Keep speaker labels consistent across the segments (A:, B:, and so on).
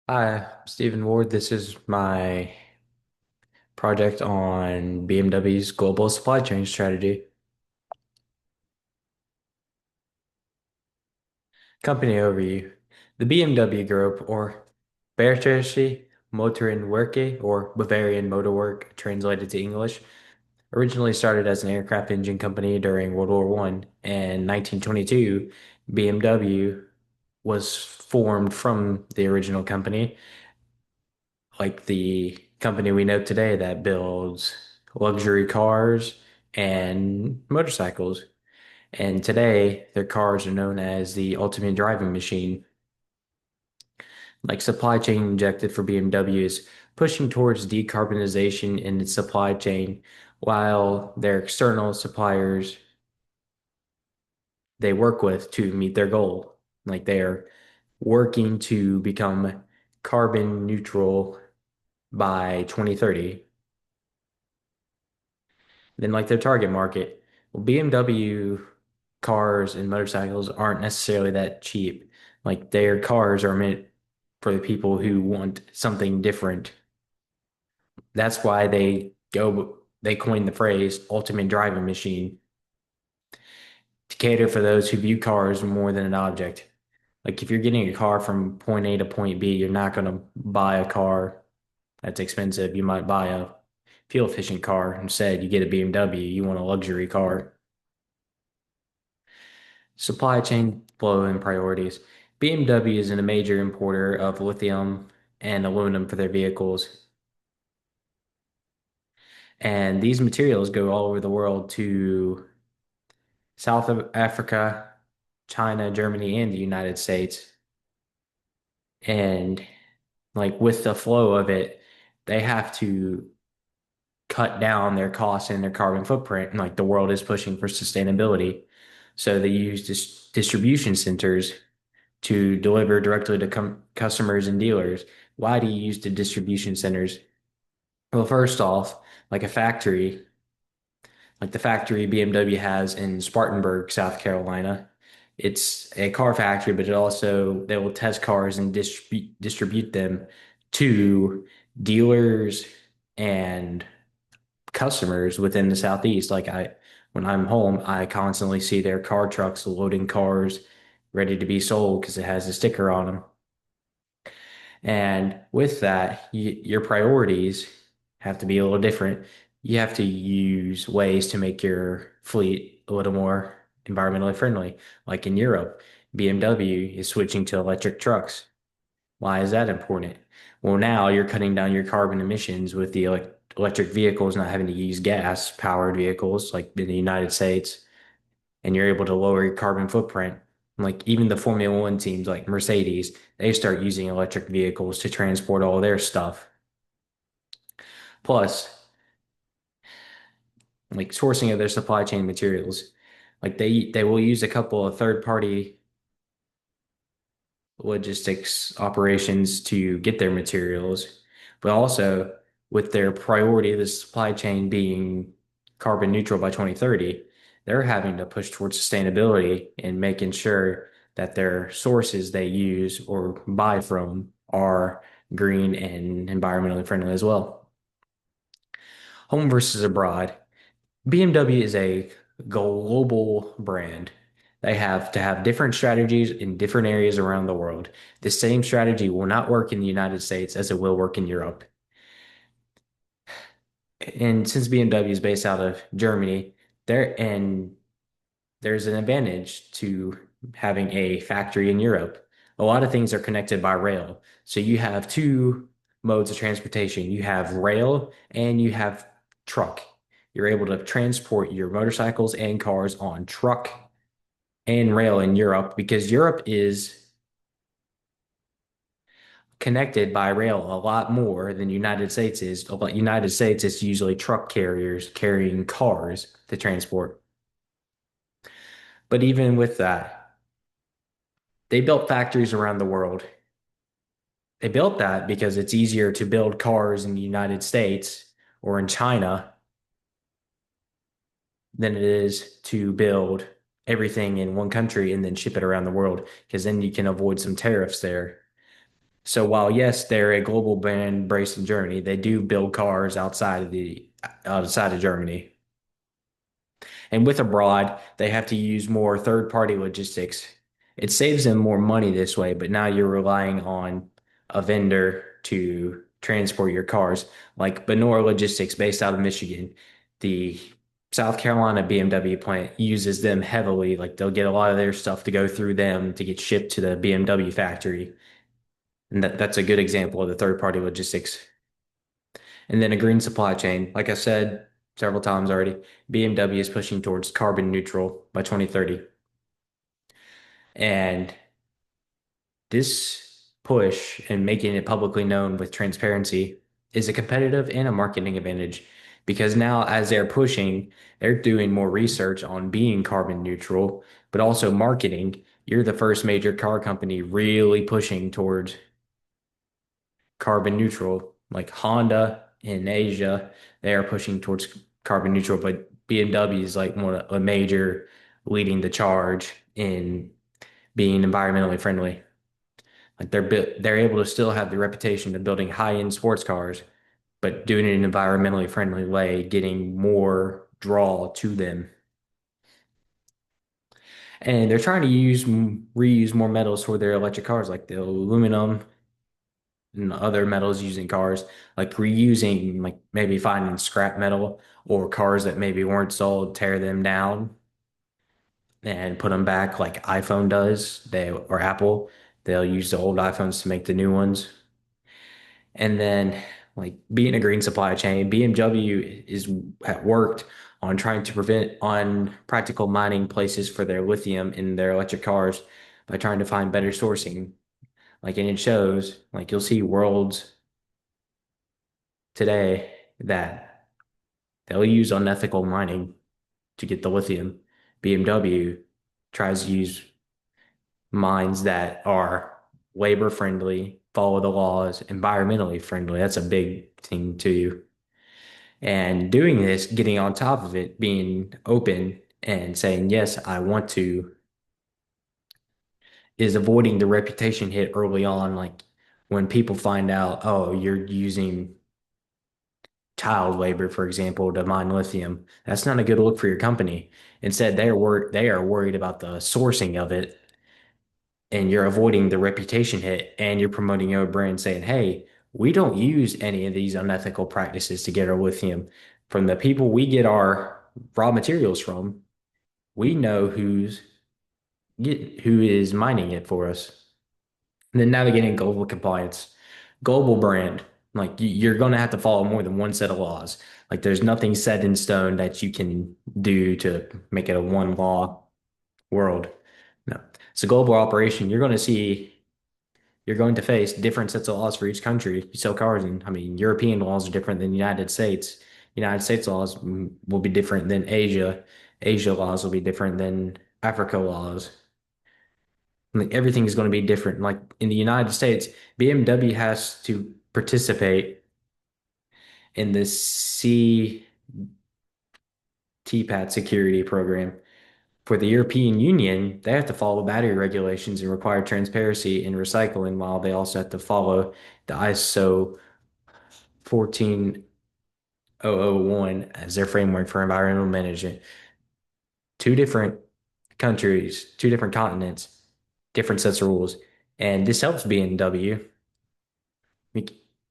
A: Hi, Stephen Ward. This is my project on BMW's global supply chain strategy. Company overview. The BMW Group, or Bayerische Motorenwerke, or Bavarian Motor Work, translated to English, originally started as an aircraft engine company during World War One. In 1922, BMW was formed from the original company, like the company we know today that builds luxury cars and motorcycles. And today, their cars are known as the ultimate driving machine. Like supply chain injected for BMW is pushing towards decarbonization in its supply chain, while their external suppliers they work with to meet their goal. Like they are working to become carbon neutral by 2030. Then like their target market. Well, BMW cars and motorcycles aren't necessarily that cheap. Like their cars are meant for the people who want something different. That's why they coined the phrase ultimate driving machine to cater for those who view cars more than an object. Like if you're getting a car from point A to point B, you're not going to buy a car that's expensive. You might buy a fuel efficient car. Instead, you get a BMW, you want a luxury car. Supply chain flow and priorities. BMW is a major importer of lithium and aluminum for their vehicles. And these materials go all over the world to South Africa, China, Germany, and the United States. And like with the flow of it, they have to cut down their costs and their carbon footprint. And like the world is pushing for sustainability. So they use distribution centers to deliver directly to customers and dealers. Why do you use the distribution centers? Well, first off, like a factory, like the factory BMW has in Spartanburg, South Carolina, it's a car factory, but it also they will test cars and distribute them to dealers and customers within the Southeast. When I'm home, I constantly see their car trucks loading cars ready to be sold because it has a sticker on them. And with that, your priorities have to be a little different. You have to use ways to make your fleet a little more environmentally friendly. Like in Europe, BMW is switching to electric trucks. Why is that important? Well, now you're cutting down your carbon emissions with the electric vehicles not having to use gas powered vehicles like in the United States, and you're able to lower your carbon footprint. Like even the Formula One teams like Mercedes, they start using electric vehicles to transport all their stuff. Plus, like sourcing of their supply chain materials. Like they will use a couple of third party logistics operations to get their materials, but also with their priority of the supply chain being carbon neutral by 2030, they're having to push towards sustainability and making sure that their sources they use or buy from are green and environmentally friendly as well. Home versus abroad. BMW is a global brand. They have to have different strategies in different areas around the world. The same strategy will not work in the United States as it will work in Europe. And since BMW is based out of Germany, there's an advantage to having a factory in Europe. A lot of things are connected by rail. So you have two modes of transportation. You have rail and you have truck. You're able to transport your motorcycles and cars on truck and rail in Europe because Europe is connected by rail a lot more than United States is. But United States is usually truck carriers carrying cars to transport. But even with that, they built factories around the world. They built that because it's easier to build cars in the United States or in China than it is to build everything in one country and then ship it around the world because then you can avoid some tariffs there. So while yes, they're a global brand based in Germany, they do build cars outside of Germany. And with abroad, they have to use more third-party logistics. It saves them more money this way, but now you're relying on a vendor to transport your cars, like Benora Logistics based out of Michigan. The South Carolina BMW plant uses them heavily. Like they'll get a lot of their stuff to go through them to get shipped to the BMW factory. And that's a good example of the third-party logistics. And then a green supply chain. Like I said several times already, BMW is pushing towards carbon neutral by 2030. And this push and making it publicly known with transparency is a competitive and a marketing advantage because now, as they're pushing, they're doing more research on being carbon neutral, but also marketing. You're the first major car company really pushing towards carbon neutral. Like Honda in Asia, they are pushing towards carbon neutral, but BMW is like one a major leading the charge in being environmentally friendly. Like they're able to still have the reputation of building high-end sports cars, but doing it in an environmentally friendly way, getting more draw to them. And they're trying to reuse more metals for their electric cars, like the aluminum and other metals used in cars, like reusing, like maybe finding scrap metal or cars that maybe weren't sold, tear them down and put them back like iPhone does, they or Apple. They'll use the old iPhones to make the new ones. And then like being a green supply chain, BMW is worked on trying to prevent on practical mining places for their lithium in their electric cars by trying to find better sourcing. Like, and it shows, like you'll see worlds today that they'll use unethical mining to get the lithium. BMW tries to use mines that are labor friendly, follow the laws, environmentally friendly. That's a big thing too. And doing this, getting on top of it, being open and saying, yes, I want to, is avoiding the reputation hit early on. Like when people find out, oh, you're using child labor, for example, to mine lithium. That's not a good look for your company. Instead, they are worried about the sourcing of it, and you're avoiding the reputation hit, and you're promoting your brand, saying, "Hey, we don't use any of these unethical practices to get our lithium from the people we get our raw materials from. We know who is mining it for us." And then navigating global compliance, global brand. Like you're going to have to follow more than one set of laws. Like there's nothing set in stone that you can do to make it a one law world. No, it's a global operation. You're going to face different sets of laws for each country you sell cars in. I mean, European laws are different than United States. United States laws will be different than Asia. Asia laws will be different than Africa laws. Like everything is going to be different. Like in the United States, BMW has to participate in this CTPAT security program. For the European Union, they have to follow battery regulations and require transparency in recycling, while they also have to follow the ISO 14001 as their framework for environmental management. Two different countries, two different continents, different sets of rules. And this helps BMW.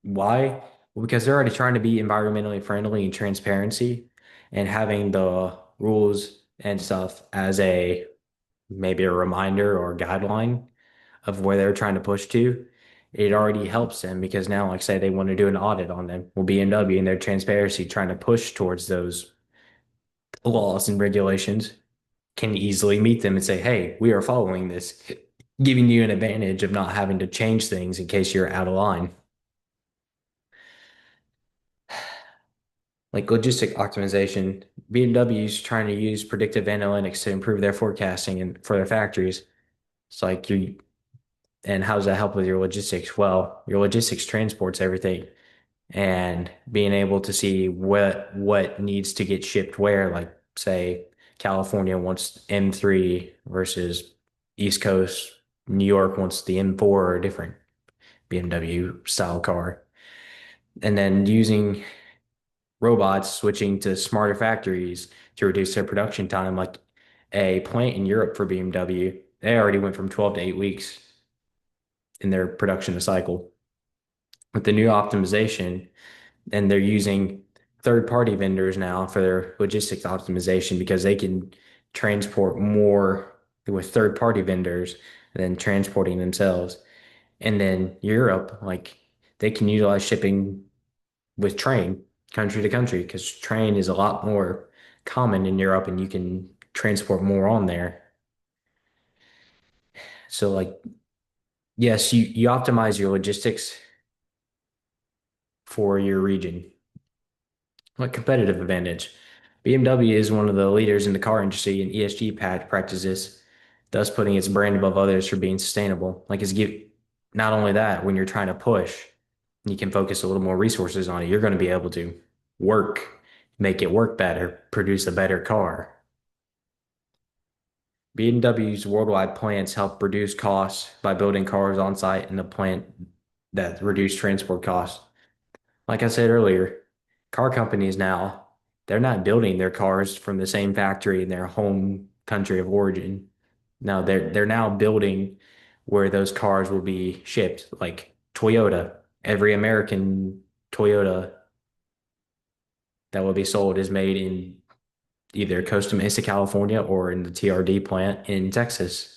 A: Why? Well, because they're already trying to be environmentally friendly and transparency and having the rules and stuff as a maybe a reminder or guideline of where they're trying to push to. It already helps them because now, like say they want to do an audit on them, well, BMW and their transparency trying to push towards those laws and regulations can easily meet them and say, hey, we are following this, giving you an advantage of not having to change things in case you're out of line. Like logistic optimization, BMW is trying to use predictive analytics to improve their forecasting and for their factories. It's like and how does that help with your logistics? Well, your logistics transports everything and being able to see what needs to get shipped where, like say California wants M3 versus East Coast, New York wants the M4 or different. BMW style car. And then using robots, switching to smarter factories to reduce their production time, like a plant in Europe for BMW, they already went from 12 to 8 weeks in their production cycle. With the new optimization, and they're using third-party vendors now for their logistics optimization because they can transport more with third-party vendors than transporting themselves. And then Europe, like they can utilize shipping with train country to country because train is a lot more common in Europe and you can transport more on there. So like yes, you optimize your logistics for your region. What competitive advantage? BMW is one of the leaders in the car industry in ESG practices, thus putting its brand above others for being sustainable. Like it's give not only that, when you're trying to push, you can focus a little more resources on it. You're going to be able to work, make it work better, produce a better car. BMW's worldwide plants help reduce costs by building cars on site in the plant that reduce transport costs. Like I said earlier, car companies now, they're not building their cars from the same factory in their home country of origin. No, they're now building where those cars will be shipped, like Toyota. Every American Toyota that will be sold is made in either Costa Mesa, California, or in the TRD plant in Texas.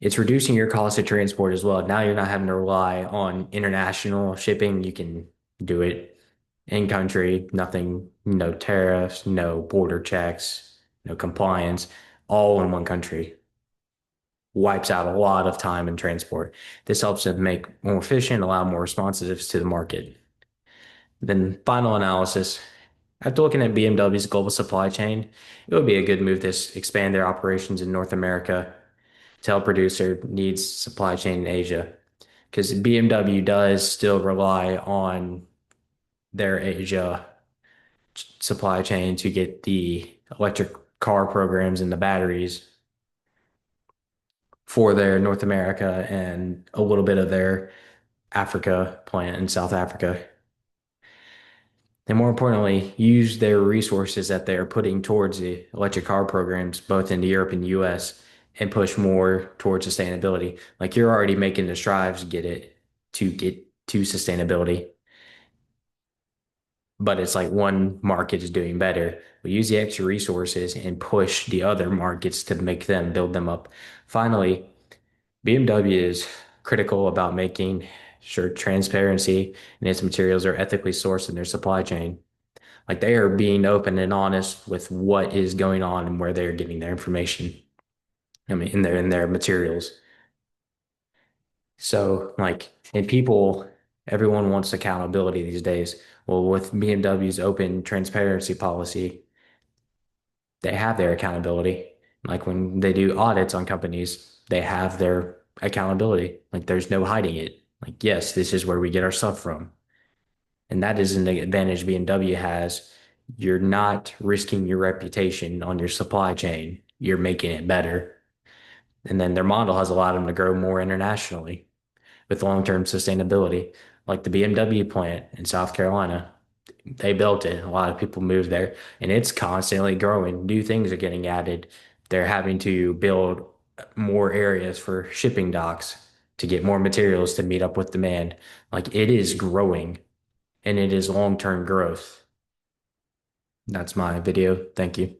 A: It's reducing your cost of transport as well. Now you're not having to rely on international shipping. You can do it in country, nothing, no tariffs, no border checks, no compliance, all in one country. Wipes out a lot of time in transport. This helps them make more efficient, allow more responsiveness to the market. Then final analysis. After looking at BMW's global supply chain, it would be a good move to expand their operations in North America to help reduce their needs supply chain in Asia. Because BMW does still rely on their Asia supply chain to get the electric car programs and the batteries for their North America and a little bit of their Africa plant in South Africa. And more importantly, use their resources that they're putting towards the electric car programs, both in Europe and US, and push more towards sustainability. Like you're already making the strives to get to sustainability, but it's like one market is doing better. We use the extra resources and push the other markets to make them build them up. Finally, BMW is critical about making sure transparency and its materials are ethically sourced in their supply chain. Like they are being open and honest with what is going on and where they're getting their information. I mean, in their materials. So like, and people, everyone wants accountability these days. Well, with BMW's open transparency policy, they have their accountability. Like when they do audits on companies, they have their accountability. Like there's no hiding it. Like, yes, this is where we get our stuff from. And that is an advantage BMW has. You're not risking your reputation on your supply chain. You're making it better. And then their model has allowed them to grow more internationally with long-term sustainability, like the BMW plant in South Carolina. They built it. A lot of people moved there, and it's constantly growing. New things are getting added. They're having to build more areas for shipping docks to get more materials to meet up with demand. Like it is growing and it is long-term growth. That's my video. Thank you.